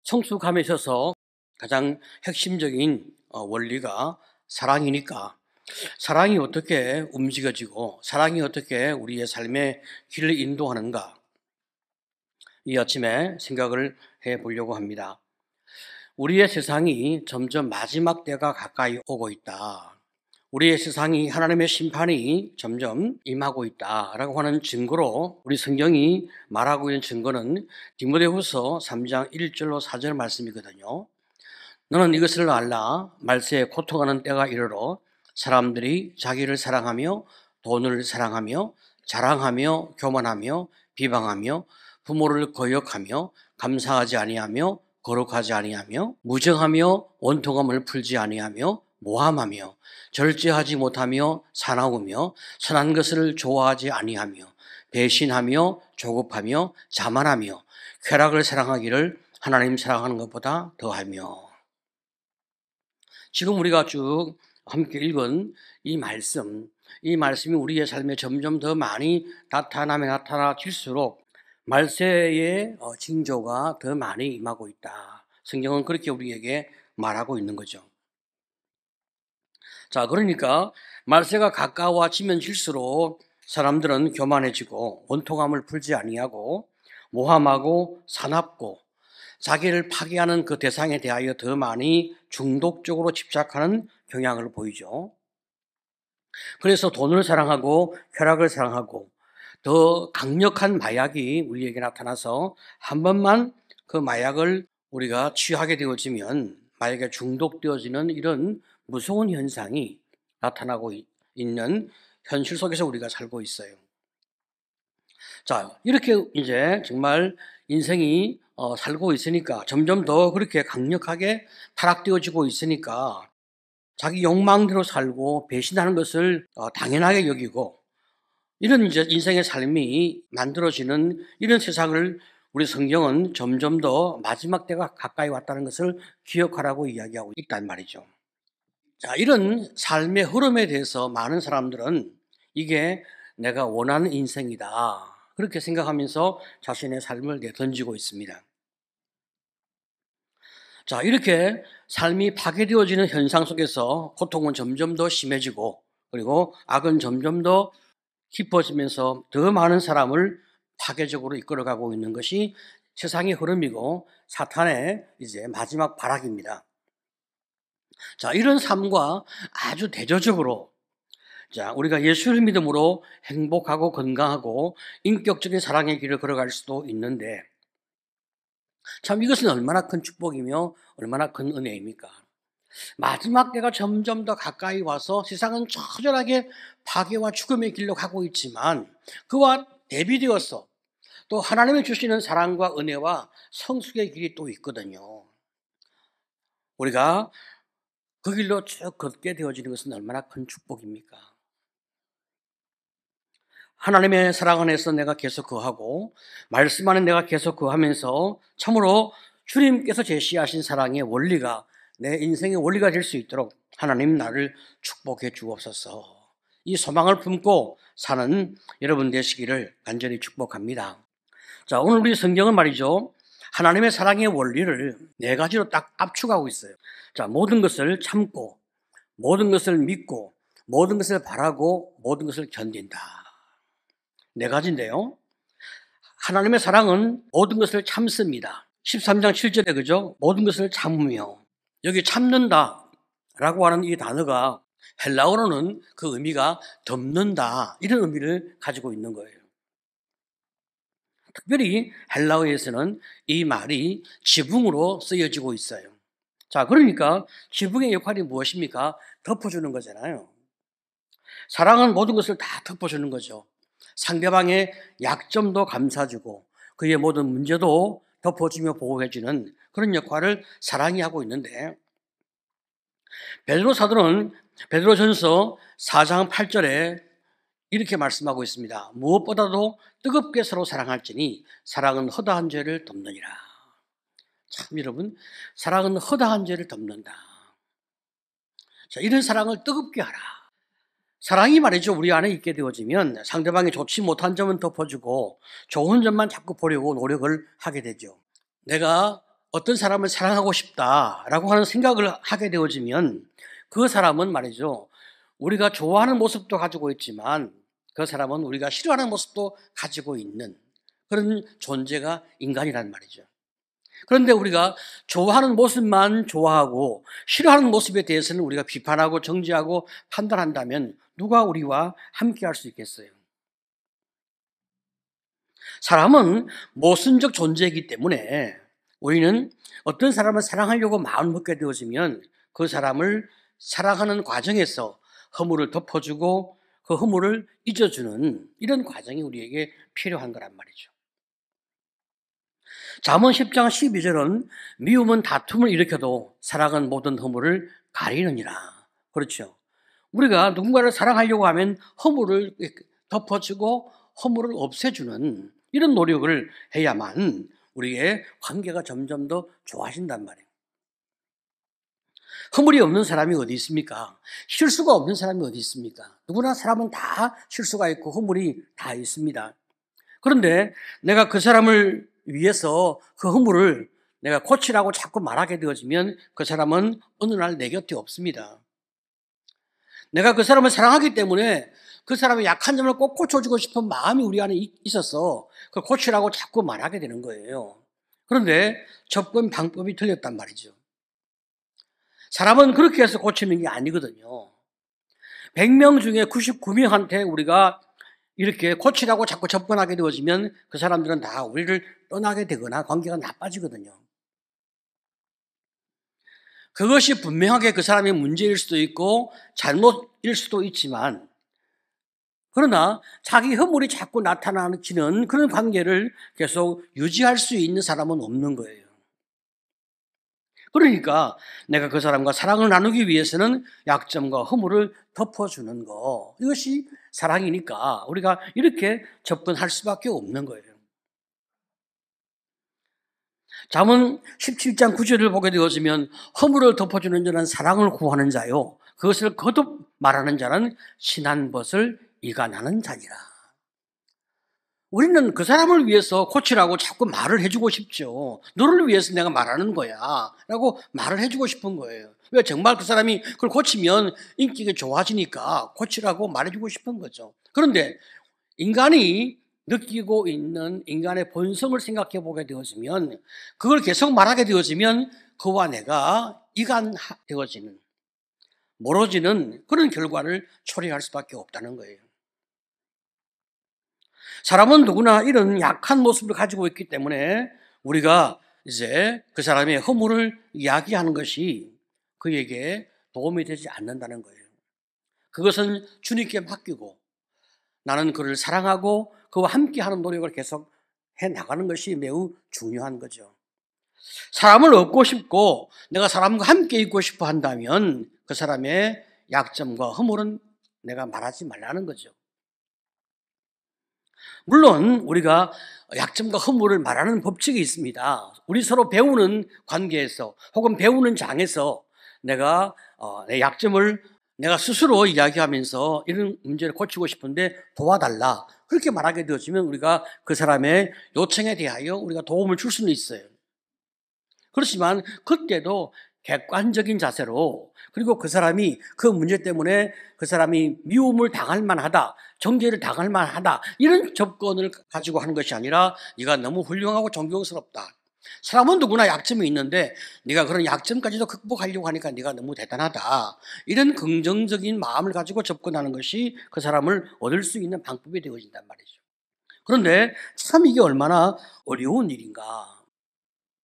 성숙함에 있어서 가장 핵심적인 원리가 사랑이니까, 사랑이 어떻게 움직여지고 사랑이 어떻게 우리의 삶의 길을 인도하는가, 이 아침에 생각을 해보려고 합니다. 우리의 세상이 점점 마지막 때가 가까이 오고 있다. 우리의 세상이 하나님의 심판이 점점 임하고 있다라고 하는 증거로, 우리 성경이 말하고 있는 증거는 디모데후서 3장 1절로 4절 말씀이거든요. 너는 이것을 알라. 말세에 고통하는 때가 이르러 사람들이 자기를 사랑하며 돈을 사랑하며 자랑하며 교만하며 비방하며 부모를 거역하며 감사하지 아니하며 거룩하지 아니하며 무정하며 원통함을 풀지 아니하며 모함하며 절제하지 못하며 사나우며 선한 것을 좋아하지 아니하며 배신하며 조급하며 자만하며 쾌락을 사랑하기를 하나님 사랑하는 것보다 더하며. 지금 우리가 쭉 함께 읽은 이 말씀이 우리의 삶에 점점 더 많이 나타나질수록 말세의 징조가 더 많이 임하고 있다. 성경은 그렇게 우리에게 말하고 있는 거죠. 자, 그러니까 말세가 가까워지면 질수록 사람들은 교만해지고 원통함을 풀지 아니하고 모함하고 사납고 자기를 파괴하는 그 대상에 대하여 더 많이 중독적으로 집착하는 경향을 보이죠. 그래서 돈을 사랑하고 쾌락을 사랑하고 더 강력한 마약이 우리에게 나타나서 한 번만 그 마약을 우리가 취하게 되어지면 마약에 중독되어지는 이런 무서운 현상이 나타나고 있는 현실 속에서 우리가 살고 있어요. 자, 이렇게 이제 정말 인생이 살고 있으니까, 점점 더 그렇게 강력하게 타락되어지고 있으니까 자기 욕망대로 살고 배신하는 것을 당연하게 여기고, 이런 이제 인생의 삶이 만들어지는 이런 세상을 우리 성경은 점점 더 마지막 때가 가까이 왔다는 것을 기억하라고 이야기하고 있단 말이죠. 자, 이런 삶의 흐름에 대해서 많은 사람들은 이게 내가 원하는 인생이다, 그렇게 생각하면서 자신의 삶을 내던지고 있습니다. 자, 이렇게 삶이 파괴되어지는 현상 속에서 고통은 점점 더 심해지고, 그리고 악은 점점 더 깊어지면서 더 많은 사람을 파괴적으로 이끌어가고 있는 것이 세상의 흐름이고 사탄의 이제 마지막 발악입니다. 자, 이런 삶과 아주 대조적으로, 자, 우리가 예수를 믿음으로 행복하고 건강하고 인격적인 사랑의 길을 걸어갈 수도 있는데, 참 이것은 얼마나 큰 축복이며 얼마나 큰 은혜입니까? 마지막 때가 점점 더 가까이 와서 세상은 처절하게 파괴와 죽음의 길로 가고 있지만, 그와 대비되어서 또 하나님이 주시는 사랑과 은혜와 성숙의 길이 또 있거든요. 우리가 그 길로 쭉 걷게 되어지는 것은 얼마나 큰 축복입니까? 하나님의 사랑 안에서 내가 계속 거하고 말씀 안에 내가 계속 거하면서 참으로 주님께서 제시하신 사랑의 원리가 내 인생의 원리가 될 수 있도록 하나님 나를 축복해 주옵소서. 이 소망을 품고 사는 여러분 되시기를 간절히 축복합니다. 자, 오늘 우리 성경은 말이죠, 하나님의 사랑의 원리를 네 가지로 딱 압축하고 있어요. 자, 모든 것을 참고, 모든 것을 믿고, 모든 것을 바라고, 모든 것을 견딘다. 네 가지인데요, 하나님의 사랑은 모든 것을 참습니다. 13장 7절에 그죠? 모든 것을 참으며, 여기 참는다 라고 하는 이 단어가 헬라어로는 그 의미가 덮는다, 이런 의미를 가지고 있는 거예요. 특별히 헬라어에서는 이 말이 지붕으로 쓰여지고 있어요. 자, 그러니까 지붕의 역할이 무엇입니까? 덮어주는 거잖아요. 사랑은 모든 것을 다 덮어주는 거죠. 상대방의 약점도 감싸주고 그의 모든 문제도 덮어주며 보호해주는 그런 역할을 사랑이 하고 있는데, 베드로 사도는 베드로전서 4장 8절에 이렇게 말씀하고 있습니다. 무엇보다도 뜨겁게 서로 사랑할지니 사랑은 허다한 죄를 덮느니라. 참 여러분, 사랑은 허다한 죄를 덮는다. 자, 이런 사랑을 뜨겁게 하라. 사랑이 말이죠, 우리 안에 있게 되어지면 상대방이 좋지 못한 점은 덮어주고 좋은 점만 자꾸 보려고 노력을 하게 되죠. 내가 어떤 사람을 사랑하고 싶다라고 하는 생각을 하게 되어지면 그 사람은 말이죠. 우리가 좋아하는 모습도 가지고 있지만 그 사람은 우리가 싫어하는 모습도 가지고 있는 그런 존재가 인간이란 말이죠. 그런데 우리가 좋아하는 모습만 좋아하고 싫어하는 모습에 대해서는 우리가 비판하고 정죄하고 판단한다면 누가 우리와 함께 할 수 있겠어요? 사람은 모순적 존재이기 때문에 우리는 어떤 사람을 사랑하려고 마음 먹게 되어지면 그 사람을 사랑하는 과정에서 허물을 덮어주고 그 허물을 잊어주는 이런 과정이 우리에게 필요한 거란 말이죠. 잠언 10장 12절은 미움은 다툼을 일으켜도 사랑은 모든 허물을 가리느니라. 그렇죠. 우리가 누군가를 사랑하려고 하면 허물을 덮어주고 허물을 없애주는 이런 노력을 해야만 우리의 관계가 점점 더 좋아진단 말이에요. 허물이 없는 사람이 어디 있습니까? 실수가 없는 사람이 어디 있습니까? 누구나 사람은 다 실수가 있고 허물이 다 있습니다. 그런데 내가 그 사람을 위해서 그 허물을 내가 고치라고 자꾸 말하게 되어지면 그 사람은 어느 날 내 곁에 없습니다. 내가 그 사람을 사랑하기 때문에 그 사람의 약한 점을 꼭 고쳐주고 싶은 마음이 우리 안에 있어서 그걸 고치라고 자꾸 말하게 되는 거예요. 그런데 접근 방법이 틀렸단 말이죠. 사람은 그렇게 해서 고치는 게 아니거든요. 100명 중에 99명한테 우리가 이렇게 고치라고 자꾸 접근하게 되어지면 그 사람들은 다 우리를 떠나게 되거나 관계가 나빠지거든요. 그것이 분명하게 그 사람의 문제일 수도 있고 잘못일 수도 있지만 그러나 자기 허물이 자꾸 나타나는 그런 관계를 계속 유지할 수 있는 사람은 없는 거예요. 그러니까 내가 그 사람과 사랑을 나누기 위해서는 약점과 허물을 덮어주는 거, 이것이 사랑이니까 우리가 이렇게 접근할 수밖에 없는 거예요. 잠언 17장 9절을 보게 되어지면 허물을 덮어주는 자는 사랑을 구하는 자요, 그것을 거듭 말하는 자는 신한 것을 이간하는 자니라. 우리는 그 사람을 위해서 고치라고 자꾸 말을 해주고 싶죠. 너를 위해서 내가 말하는 거야 라고 말을 해주고 싶은 거예요. 왜? 정말 그 사람이 그걸 고치면 인기가 좋아지니까 고치라고 말해주고 싶은 거죠. 그런데 인간이 느끼고 있는 인간의 본성을 생각해 보게 되어지면, 그걸 계속 말하게 되어지면 그와 내가 이간되어지는, 멀어지는 그런 결과를 초래할 수밖에 없다는 거예요. 사람은 누구나 이런 약한 모습을 가지고 있기 때문에 우리가 이제 그 사람의 허물을 이야기하는 것이 그에게 도움이 되지 않는다는 거예요. 그것은 주님께 맡기고 나는 그를 사랑하고 그와 함께하는 노력을 계속 해나가는 것이 매우 중요한 거죠. 사람을 얻고 싶고 내가 사람과 함께 있고 싶어 한다면 그 사람의 약점과 허물은 내가 말하지 말라는 거죠. 물론 우리가 약점과 허물을 말하는 법칙이 있습니다. 우리 서로 배우는 관계에서 혹은 배우는 장에서 내가 내 약점을 내가 스스로 이야기하면서 이런 문제를 고치고 싶은데 도와달라, 그렇게 말하게 되어지면 우리가 그 사람의 요청에 대하여 우리가 도움을 줄 수는 있어요. 그렇지만 그때도 객관적인 자세로, 그리고 그 사람이 그 문제 때문에 그 사람이 미움을 당할 만하다, 정죄를 당할 만하다, 이런 접근을 가지고 하는 것이 아니라 네가 너무 훌륭하고 존경스럽다, 사람은 누구나 약점이 있는데 네가 그런 약점까지도 극복하려고 하니까 네가 너무 대단하다, 이런 긍정적인 마음을 가지고 접근하는 것이 그 사람을 얻을 수 있는 방법이 되어진단 말이죠. 그런데 참 이게 얼마나 어려운 일인가.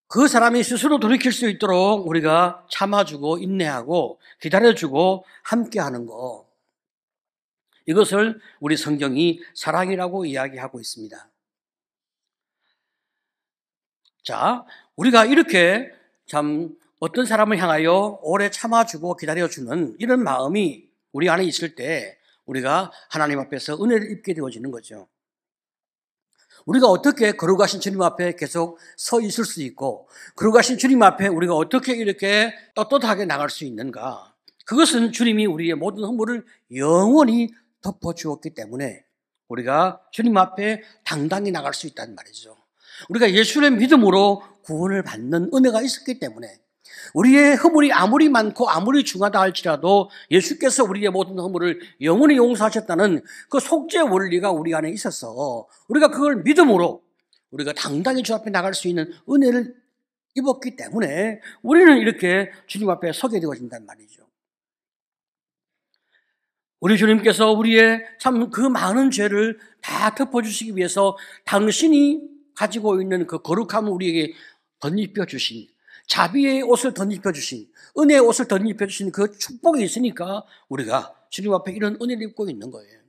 그 사람이 스스로 돌이킬 수 있도록 우리가 참아주고 인내하고 기다려주고 함께하는 거, 이것을 우리 성경이 사랑이라고 이야기하고 있습니다. 자, 우리가 이렇게 참 어떤 사람을 향하여 오래 참아주고 기다려주는 이런 마음이 우리 안에 있을 때 우리가 하나님 앞에서 은혜를 입게 되어지는 거죠. 우리가 어떻게 거룩하신 주님 앞에 계속 서 있을 수 있고, 거룩하신 주님 앞에 우리가 어떻게 이렇게 떳떳하게 나갈 수 있는가? 그것은 주님이 우리의 모든 허물을 영원히 덮어주었기 때문에 우리가 주님 앞에 당당히 나갈 수 있다는 말이죠. 우리가 예수의 믿음으로 구원을 받는 은혜가 있었기 때문에 우리의 허물이 아무리 많고 아무리 중하다 할지라도 예수께서 우리의 모든 허물을 영원히 용서하셨다는 그 속죄 원리가 우리 안에 있어서 우리가 그걸 믿음으로 우리가 당당히 주 앞에 나갈 수 있는 은혜를 입었기 때문에 우리는 이렇게 주님 앞에 서게 되어진단 말이죠. 우리 주님께서 우리의 참 그 많은 죄를 다 덮어주시기 위해서 당신이 가지고 있는 그 거룩함을 우리에게 덧입혀 주신, 자비의 옷을 덧입혀 주신, 은혜의 옷을 덧입혀 주신 그 축복이 있으니까 우리가 주님 앞에 이런 은혜를 입고 있는 거예요.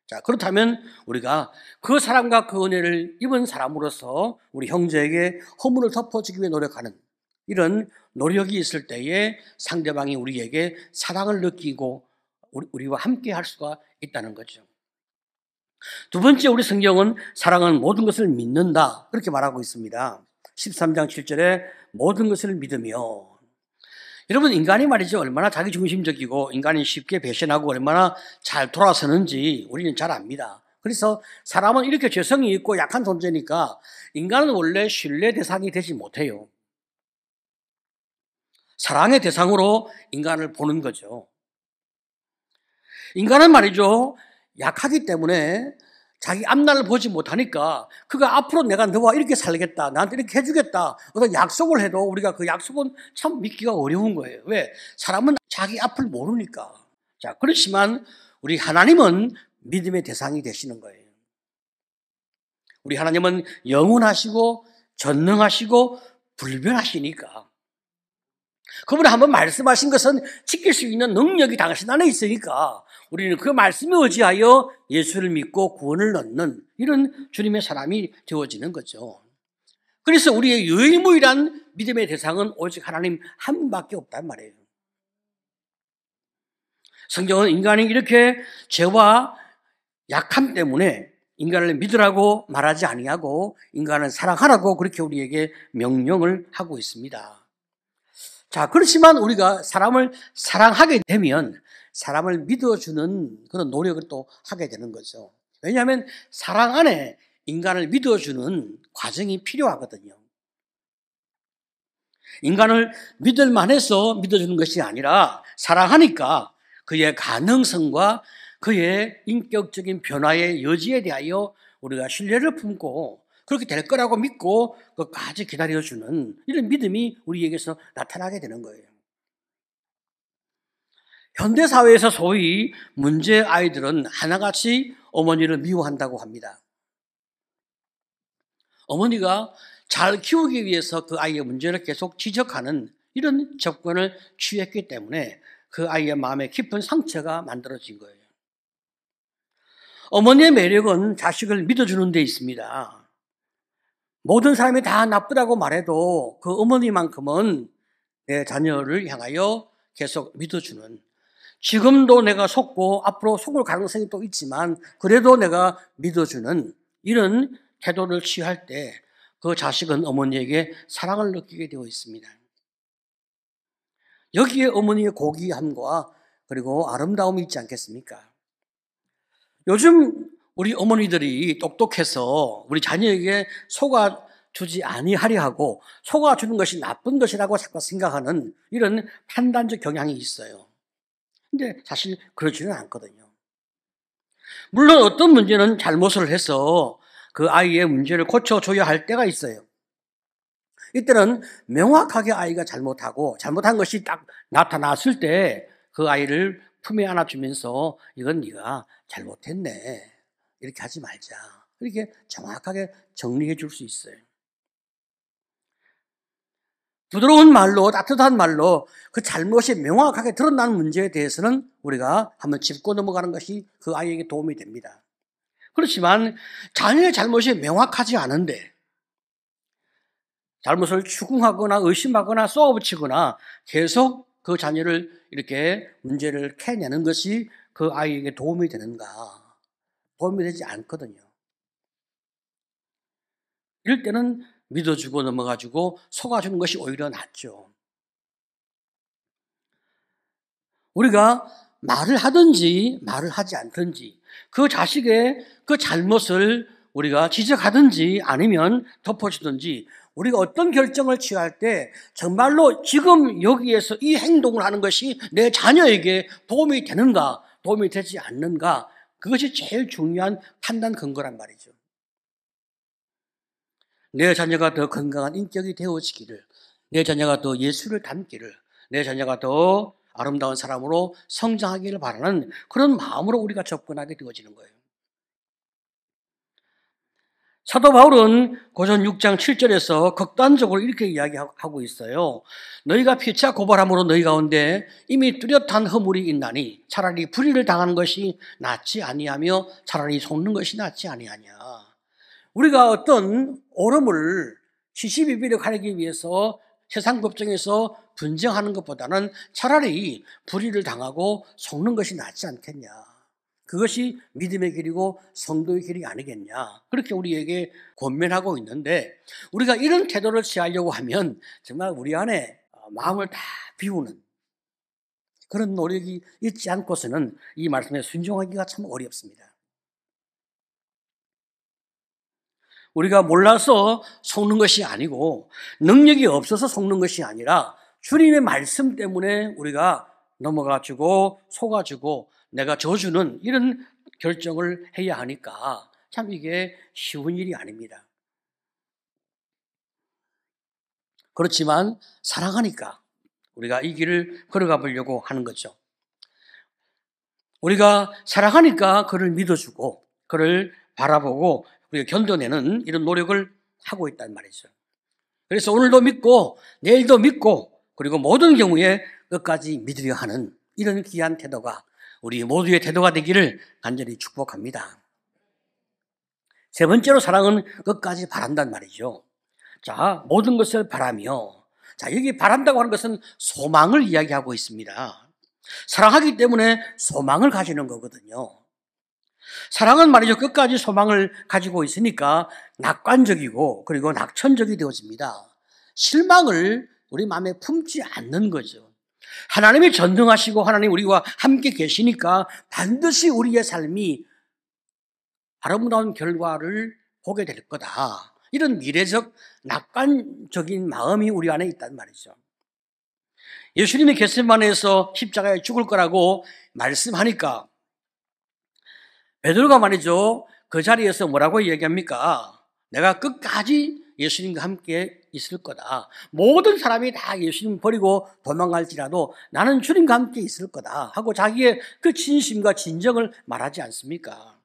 자, 그렇다면 우리가 그 사랑과 그 은혜를 입은 사람으로서 우리 형제에게 허물을 덮어주기 위해 노력하는 이런 노력이 있을 때에 상대방이 우리에게 사랑을 느끼고 우리와 함께 할 수가 있다는 거죠. 두 번째, 우리 성경은 사랑은 모든 것을 믿는다 그렇게 말하고 있습니다. 13장 7절에 모든 것을 믿으며. 여러분, 인간이 말이죠, 얼마나 자기중심적이고 인간이 쉽게 배신하고 얼마나 잘 돌아서는지 우리는 잘 압니다. 그래서 사람은 이렇게 죄성이 있고 약한 존재니까 인간은 원래 신뢰 대상이 되지 못해요. 사랑의 대상으로 인간을 보는 거죠. 인간은 말이죠, 약하기 때문에 자기 앞날을 보지 못하니까 그가 앞으로 내가 너와 이렇게 살겠다, 나한테 이렇게 해주겠다 어떤 약속을 해도 우리가 그 약속은 참 믿기가 어려운 거예요. 왜? 사람은 자기 앞을 모르니까. 자, 그렇지만 우리 하나님은 믿음의 대상이 되시는 거예요. 우리 하나님은 영원하시고 전능하시고 불변하시니까 그분이 한번 말씀하신 것은 지킬 수 있는 능력이 당신 안에 있으니까 우리는 그 말씀에 의지하여 예수를 믿고 구원을 얻는 이런 주님의 사람이 되어지는 거죠. 그래서 우리의 유일무이한 믿음의 대상은 오직 하나님 한 분밖에 없단 말이에요. 성경은 인간이 이렇게 죄와 약함 때문에 인간을 믿으라고 말하지 아니하고 인간을 사랑하라고 그렇게 우리에게 명령을 하고 있습니다. 자, 그렇지만 우리가 사람을 사랑하게 되면 사람을 믿어주는 그런 노력을 또 하게 되는 거죠. 왜냐하면 사랑 안에 인간을 믿어주는 과정이 필요하거든요. 인간을 믿을 만해서 믿어주는 것이 아니라 사랑하니까 그의 가능성과 그의 인격적인 변화의 여지에 대하여 우리가 신뢰를 품고 그렇게 될 거라고 믿고 끝까지 기다려주는 이런 믿음이 우리에게서 나타나게 되는 거예요. 현대사회에서 소위 문제 아이들은 하나같이 어머니를 미워한다고 합니다. 어머니가 잘 키우기 위해서 그 아이의 문제를 계속 지적하는 이런 접근을 취했기 때문에 그 아이의 마음에 깊은 상처가 만들어진 거예요. 어머니의 매력은 자식을 믿어주는 데 있습니다. 모든 사람이 다 나쁘다고 말해도 그 어머니만큼은 내 자녀를 향하여 계속 믿어주는, 지금도 내가 속고 앞으로 속을 가능성이 또 있지만 그래도 내가 믿어주는 이런 태도를 취할 때 그 자식은 어머니에게 사랑을 느끼게 되어 있습니다. 여기에 어머니의 고귀함과 그리고 아름다움이 있지 않겠습니까? 요즘 우리 어머니들이 똑똑해서 우리 자녀에게 속아주지 아니하려 하고 속아주는 것이 나쁜 것이라고 자꾸 생각하는 이런 판단적 경향이 있어요. 근데 사실 그렇지는 않거든요. 물론 어떤 문제는 잘못을 해서 그 아이의 문제를 고쳐줘야 할 때가 있어요. 이때는 명확하게 아이가 잘못하고 잘못한 것이 딱 나타났을 때 그 아이를 품에 안아주면서 이건 네가 잘못했네, 이렇게 하지 말자, 이렇게 정확하게 정리해 줄 수 있어요. 부드러운 말로, 따뜻한 말로 그 잘못이 명확하게 드러나는 문제에 대해서는 우리가 한번 짚고 넘어가는 것이 그 아이에게 도움이 됩니다. 그렇지만 자녀의 잘못이 명확하지 않은데 잘못을 추궁하거나 의심하거나 쏘아붙이거나 계속 그 자녀를 이렇게 문제를 캐내는 것이 그 아이에게 도움이 되는가? 도움이 되지 않거든요. 이럴 때는 믿어주고 넘어가주고 속아주는 것이 오히려 낫죠. 우리가 말을 하든지 말을 하지 않든지 그 자식의 그 잘못을 우리가 지적하든지 아니면 덮어주든지 우리가 어떤 결정을 취할 때 정말로 지금 여기에서 이 행동을 하는 것이 내 자녀에게 도움이 되는가, 도움이 되지 않는가, 그것이 제일 중요한 판단 근거란 말이죠. 내 자녀가 더 건강한 인격이 되어지기를, 내 자녀가 더 예수를 닮기를, 내 자녀가 더 아름다운 사람으로 성장하기를 바라는 그런 마음으로 우리가 접근하게 되어지는 거예요. 사도 바울은 고전 6장 7절에서 극단적으로 이렇게 이야기하고 있어요. 너희가 피차 고발함으로 너희 가운데 이미 뚜렷한 허물이 있나니 차라리 불의를 당하는 것이 낫지 아니하며 차라리 속는 것이 낫지 아니하냐. 우리가 어떤 옳음을 시시비비를 가리기 위해서 세상 법정에서 분쟁하는 것보다는 차라리 불의를 당하고 속는 것이 낫지 않겠냐. 그것이 믿음의 길이고 성도의 길이 아니겠냐. 그렇게 우리에게 권면하고 있는데 우리가 이런 태도를 취하려고 하면 정말 우리 안에 마음을 다 비우는 그런 노력이 있지 않고서는 이 말씀에 순종하기가 참 어렵습니다. 우리가 몰라서 속는 것이 아니고 능력이 없어서 속는 것이 아니라 주님의 말씀 때문에 우리가 넘어가지고 속아지고 내가 져주는 이런 결정을 해야 하니까 참 이게 쉬운 일이 아닙니다. 그렇지만 사랑하니까 우리가 이 길을 걸어가 보려고 하는 거죠. 우리가 사랑하니까 그를 믿어주고 그를 바라보고 우리가 견뎌내는 이런 노력을 하고 있단 말이죠. 그래서 오늘도 믿고 내일도 믿고 그리고 모든 경우에 끝까지 믿으려 하는 이런 귀한 태도가 우리 모두의 태도가 되기를 간절히 축복합니다. 세 번째로 사랑은 끝까지 바란단 말이죠. 자, 모든 것을 바라며, 자, 여기 바란다고 하는 것은 소망을 이야기하고 있습니다. 사랑하기 때문에 소망을 가지는 거거든요. 사랑은 말이죠. 끝까지 소망을 가지고 있으니까 낙관적이고 그리고 낙천적이 되어집니다. 실망을 우리 마음에 품지 않는 거죠. 하나님이 전능하시고 하나님 우리와 함께 계시니까 반드시 우리의 삶이 아름다운 결과를 보게 될 거다. 이런 미래적 낙관적인 마음이 우리 안에 있단 말이죠. 예수님이 겟세마네에서 십자가에 죽을 거라고 말씀하니까 베드로가 말이죠. 그 자리에서 뭐라고 이야기합니까? 내가 끝까지 예수님과 함께 있을 거다. 모든 사람이 다 예수님 버리고 도망갈지라도 나는 주님과 함께 있을 거다 하고 자기의 그 진심과 진정을 말하지 않습니까?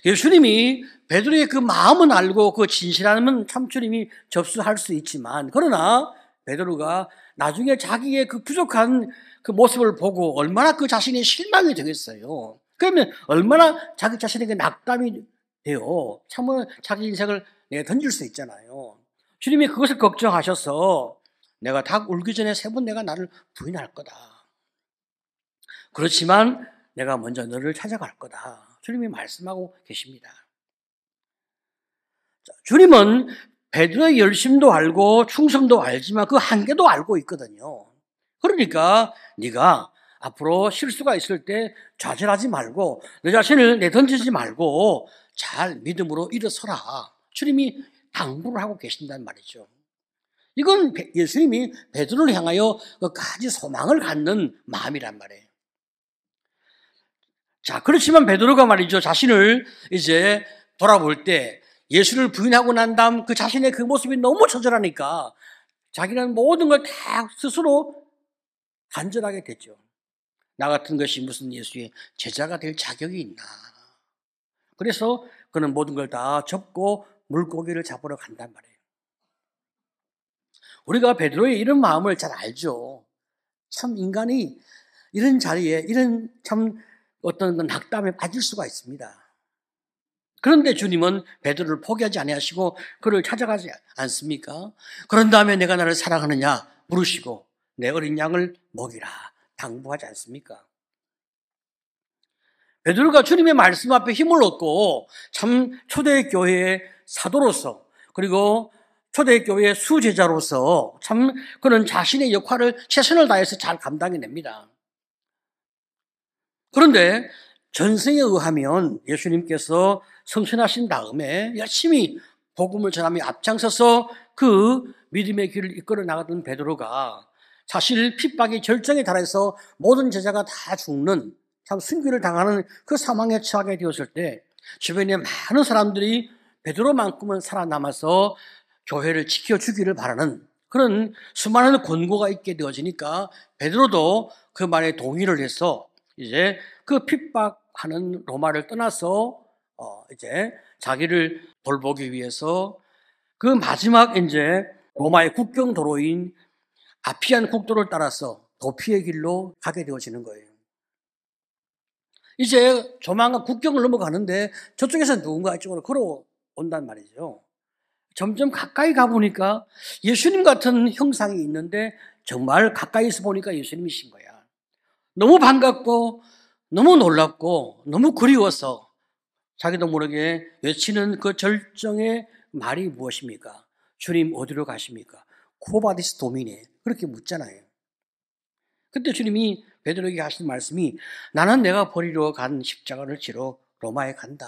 예수님이 베드로의 그 마음은 알고 그 진실함은 참 주님이 접수할 수 있지만 그러나 베드로가 나중에 자기의 그 부족한 그 모습을 보고 얼마나 그 자신이 실망이 되겠어요. 그러면 얼마나 자기 자신에게 낙담이 돼요. 참으로 자기 인생을 던질 수 있잖아요. 주님이 그것을 걱정하셔서 내가 닭 울기 전에 3번 내가 나를 부인할 거다. 그렇지만 내가 먼저 너를 찾아갈 거다. 주님이 말씀하고 계십니다. 주님은 베드로의 열심도 알고 충성도 알지만 그 한계도 알고 있거든요. 그러니까 네가 앞으로 실수가 있을 때 좌절하지 말고 내 자신을 내던지지 말고 잘 믿음으로 일어서라. 주님이 당부를 하고 계신단 말이죠. 이건 예수님이 베드로를 향하여 끝까지 소망을 갖는 마음이란 말이에요. 자, 그렇지만 베드로가 말이죠. 자신을 이제 돌아볼 때 예수를 부인하고 난 다음 그 자신의 그 모습이 너무 처절하니까 자기는 모든 걸 다 스스로 간절하게 됐죠. 나 같은 것이 무슨 예수의 제자가 될 자격이 있나. 그래서 그는 모든 걸 다 접고 물고기를 잡으러 간단 말이에요. 우리가 베드로의 이런 마음을 잘 알죠. 참 인간이 이런 자리에 이런 참 어떤 낙담에 빠질 수가 있습니다. 그런데 주님은 베드로를 포기하지 아니하시고 그를 찾아가지 않습니까? 그런 다음에 내가 나를 사랑하느냐 물으시고 내 어린 양을 먹이라 당부하지 않습니까? 베드로가 주님의 말씀 앞에 힘을 얻고 참 초대교회의 사도로서 그리고 초대교회의 수제자로서 참 그런 자신의 역할을 최선을 다해서 잘 감당해냅니다. 그런데 전생에 의하면 예수님께서 성천하신 다음에 열심히 복음을 전하며 앞장서서 그 믿음의 길을 이끌어 나가던 베드로가 사실 핍박이 절정에 달해서 모든 제자가 다 죽는 참 순교를 당하는 그 상황에 처하게 되었을 때 주변에 많은 사람들이 베드로만큼은 살아남아서 교회를 지켜주기를 바라는 그런 수많은 권고가 있게 되어지니까 베드로도 그 말에 동의를 해서 이제 그 핍박하는 로마를 떠나서 이제 자기를 돌보기 위해서 그 마지막 이제 로마의 국경 도로인 아피안 국도를 따라서 도피의 길로 가게 되어지는 거예요. 이제 조만간 국경을 넘어가는데 저쪽에서 누군가 이쪽으로 걸어온단 말이죠. 점점 가까이 가보니까 예수님 같은 형상이 있는데 정말 가까이서 보니까 예수님이신 거야. 너무 반갑고 너무 놀랍고 너무 그리워서 자기도 모르게 외치는 그 절정의 말이 무엇입니까? 주님 어디로 가십니까? 코바디스 도미네 그렇게 묻잖아요. 그때 주님이 베드로에게 하신 말씀이 나는 내가 버리러 간 십자가를 지러 로마에 간다.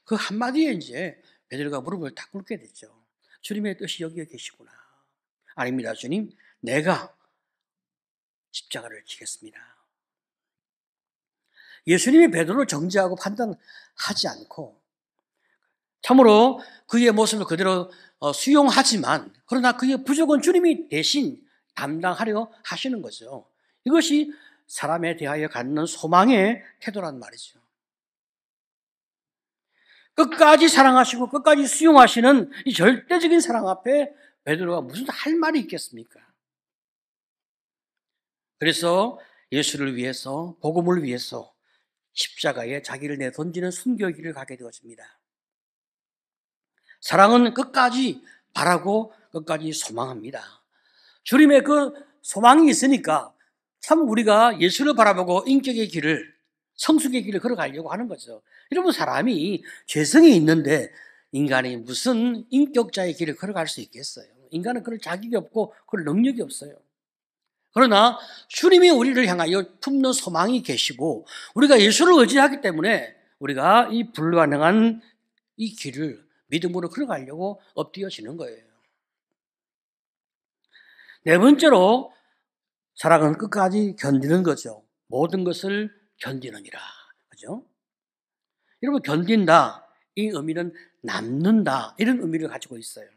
그 한마디에 이제 베드로가 무릎을 딱 꿇게 됐죠. 주님의 뜻이 여기에 계시구나. 아닙니다, 주님. 내가 십자가를 지겠습니다. 예수님이 베드로를 정죄하고 판단하지 않고 참으로 그의 모습을 그대로 수용하지만 그러나 그의 부족은 주님이 대신 담당하려 하시는 거죠. 이것이 사람에 대하여 갖는 소망의 태도란 말이죠. 끝까지 사랑하시고 끝까지 수용하시는 이 절대적인 사랑 앞에 베드로가 무슨 할 말이 있겠습니까? 그래서 예수를 위해서 복음을 위해서 십자가에 자기를 내던지는 순교길을 가게 되어집니다. 사랑은 끝까지 바라고 끝까지 소망합니다. 주님의 그 소망이 있으니까 참 우리가 예수를 바라보고 인격의 길을 성숙의 길을 걸어가려고 하는 거죠. 여러분 사람이 죄성이 있는데 인간이 무슨 인격자의 길을 걸어갈 수 있겠어요? 인간은 그럴 자격이 없고 그럴 능력이 없어요. 그러나 주님이 우리를 향하여 품는 소망이 계시고 우리가 예수를 의지하기 때문에 우리가 이 불가능한 이 길을 믿음으로 걸어가려고 엎드려지는 거예요. 네 번째로 사랑은 끝까지 견디는 거죠. 모든 것을 견디느니라. 그죠? 여러분, 견딘다. 이 의미는 남는다. 이런 의미를 가지고 있어요.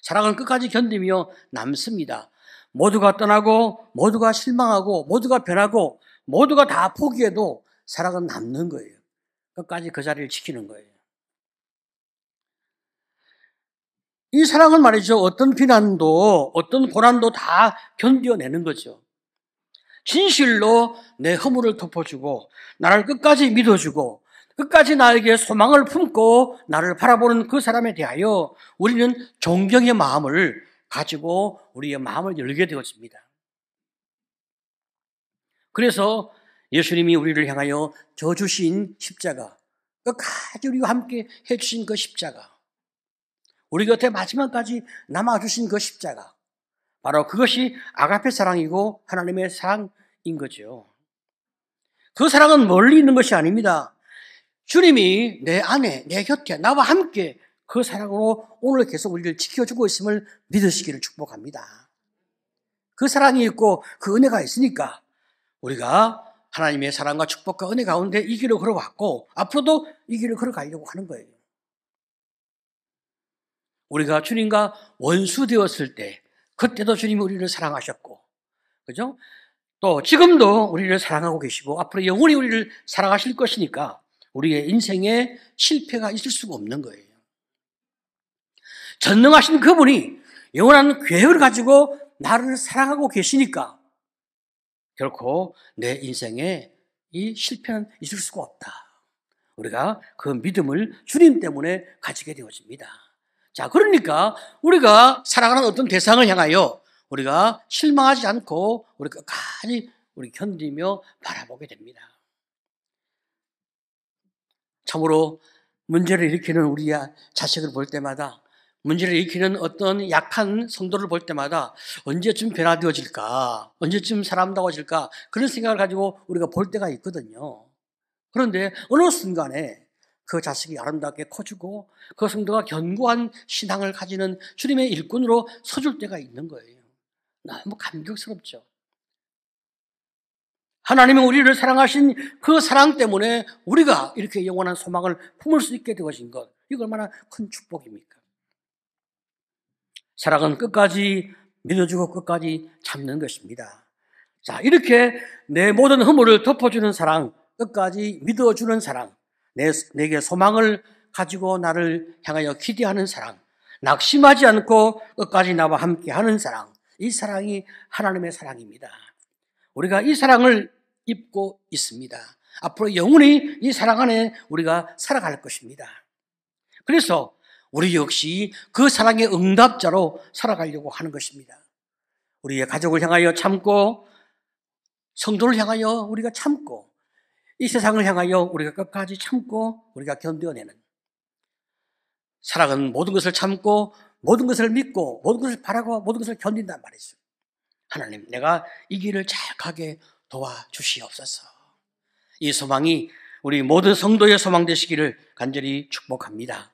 사랑은 끝까지 견디며 남습니다. 모두가 떠나고, 모두가 실망하고, 모두가 변하고, 모두가 다 포기해도 사랑은 남는 거예요. 끝까지 그 자리를 지키는 거예요. 이 사랑은 말이죠. 어떤 비난도, 어떤 고난도 다 견뎌내는 거죠. 진실로 내 허물을 덮어주고, 나를 끝까지 믿어주고, 끝까지 나에게 소망을 품고 나를 바라보는 그 사람에 대하여 우리는 존경의 마음을 가지고 우리의 마음을 열게 되었습니다. 그래서 예수님이 우리를 향하여 져주신 십자가, 끝까지 우리와 함께 해주신 그 십자가, 우리 곁에 마지막까지 남아주신 그 십자가, 바로 그것이 아가페 사랑이고 하나님의 사랑인 거죠. 그 사랑은 멀리 있는 것이 아닙니다. 주님이 내 안에, 내 곁에, 나와 함께 그 사랑으로 오늘 계속 우리를 지켜주고 있음을 믿으시기를 축복합니다. 그 사랑이 있고 그 은혜가 있으니까 우리가 하나님의 사랑과 축복과 은혜 가운데 이 길을 걸어왔고 앞으로도 이 길을 걸어가려고 하는 거예요. 우리가 주님과 원수 되었을 때 그때도 주님이 우리를 사랑하셨고, 그죠? 또 지금도 우리를 사랑하고 계시고 앞으로 영원히 우리를 사랑하실 것이니까 우리의 인생에 실패가 있을 수가 없는 거예요. 전능하신 그분이 영원한 계획을 가지고 나를 사랑하고 계시니까 결코 내 인생에 이 실패는 있을 수가 없다. 우리가 그 믿음을 주님 때문에 가지게 되어집니다. 자, 그러니까 우리가 사랑하는 어떤 대상을 향하여 우리가 실망하지 않고 우리 끝까지 우리 견디며 바라보게 됩니다. 참으로 문제를 일으키는 우리 자식을 볼 때마다, 문제를 일으키는 어떤 약한 성도를 볼 때마다 언제쯤 변화되어질까, 언제쯤 사람다워질까, 그런 생각을 가지고 우리가 볼 때가 있거든요. 그런데 어느 순간에 그 자식이 아름답게 커지고 그 성도가 견고한 신앙을 가지는 주님의 일꾼으로 서줄 때가 있는 거예요. 너무 감격스럽죠. 하나님이 우리를 사랑하신 그 사랑 때문에 우리가 이렇게 영원한 소망을 품을 수 있게 되어진 것, 이거 얼마나 큰 축복입니까? 사랑은 끝까지 믿어주고 끝까지 참는 것입니다. 자, 이렇게 내 모든 허물을 덮어주는 사랑, 끝까지 믿어주는 사랑, 내게 소망을 가지고 나를 향하여 기대하는 사랑, 낙심하지 않고 끝까지 나와 함께하는 사랑, 이 사랑이 하나님의 사랑입니다. 우리가 이 사랑을 입고 있습니다. 앞으로 영원히 이 사랑 안에 우리가 살아갈 것입니다. 그래서 우리 역시 그 사랑의 응답자로 살아가려고 하는 것입니다. 우리의 가족을 향하여 참고, 성도를 향하여 우리가 참고, 이 세상을 향하여 우리가 끝까지 참고 우리가 견뎌내는, 사랑은 모든 것을 참고 모든 것을 믿고 모든 것을 바라고 모든 것을 견딘단 말이죠. 하나님, 내가 이 길을 잘 가게 도와주시옵소서. 이 소망이 우리 모든 성도의 소망 되시기를 간절히 축복합니다.